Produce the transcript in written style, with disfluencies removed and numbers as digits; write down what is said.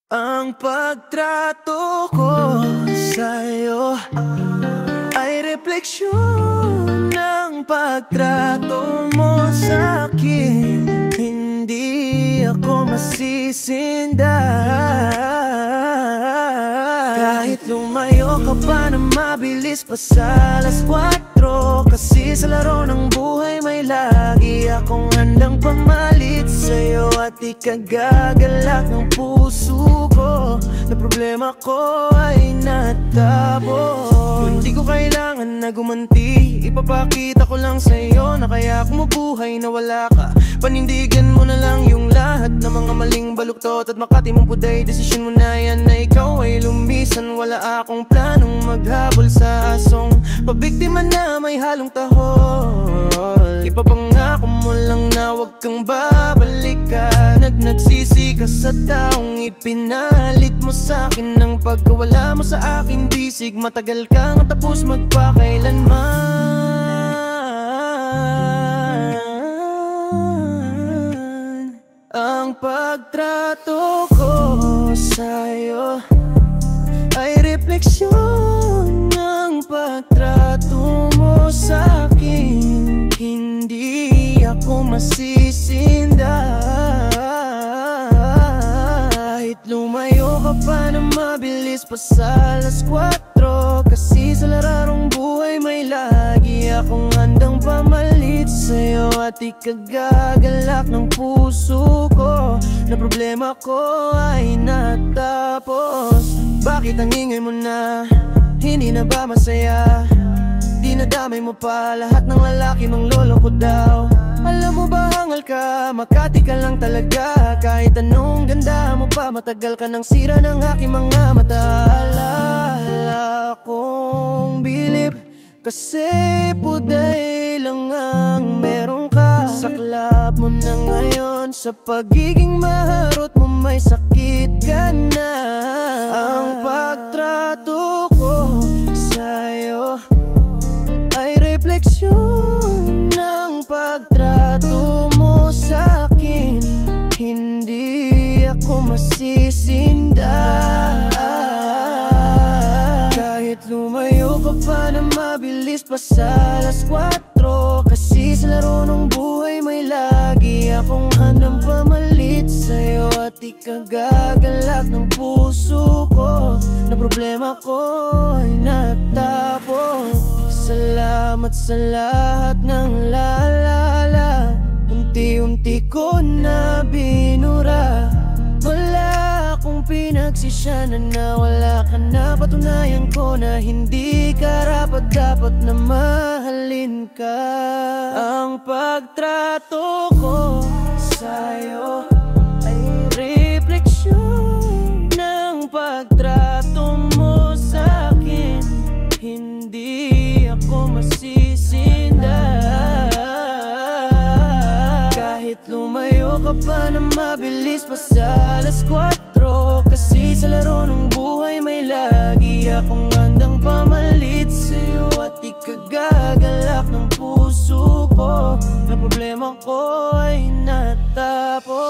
Ang pagtrato ko sa'yo ay refleksyon ng pagtrato mo sa'kin. Hindi ako masisinda kahit lumayo ka pa na mabilis pa sa alas 4. Kasi sa laro ng buhay may lagi akong handang pamalit sa'yo at ikagagalak ng puso ko na problema ko ay natapos. Hindi ko kailangan na gumanti, ipapakita ko lang sa'yo na kaya kumubuhay na wala ka. Panindigan mo na lang yung lahat ng mga maling baluktot at makati mong puday. Desisyon mo na yan na ikaw ay lumisan. Wala akong planong maghabol sa asong pabiktima na may halong tahol. Ipapangako mo lang na wag kang babalikan at nagsisi ka sa taong ipinalit mo sa'kin. Ng pagkawala mo sa akin bisig, matagal kang tapos magpakailanman. Ang pagtrato ko sa'yo ay refleksyon ng pagtrato mo sa'kin. Hindi ako masisinda kahit lumayo ka pa na mabilis pa sa alas 4. Kasi sa lararong buhay may lagi akong handang pamalit sa'yo at ikagagalak ng puso ko na problema ko ay natapos. Bakit ang ingay mo na? Hindi na ba masaya? Di nadamay mo pa lahat ng lalaki mang lolo ko daw. Alam mo ba hangal ka, Makati ka lang talaga. Kahit anong ganda mo pa, matagal ka nang sira ng aking mga mata. Alala kong bilib kasi puday lang ang meron ka. Saklap mo na ngayon, sa pagiging maharot mo may sakit ka na. Ang pagtrato ko sa'yo ay refleksyon ng pagtrato mo sa'kin. Hindi ako masisinda kahit lumayo ka pa na mabilis pa sa alas 4. Kasi sa laro ng buhay may lagi akong handang pamalit sa'yo at ikagagalak ng puso ko na problema ko ay natapos. Salamat sa lahat ng lalala, unti-unti ko na binura. Wala akong pinagsisyanan na wala ka na. Patunayan ko na hindi ka dapat na mahalin ka. Ang pagtrato ko sa'yo ay refleksyon ng pagtrato mo sa'kin. Hindi ako masisinda kahit lumayo ka pa na mabilis pa sa alas 4. Kasi sa laro ng buhay may lagi akong handang pamalit sa'yo at ikagagalak ng puso ko na problema ko ay natapos.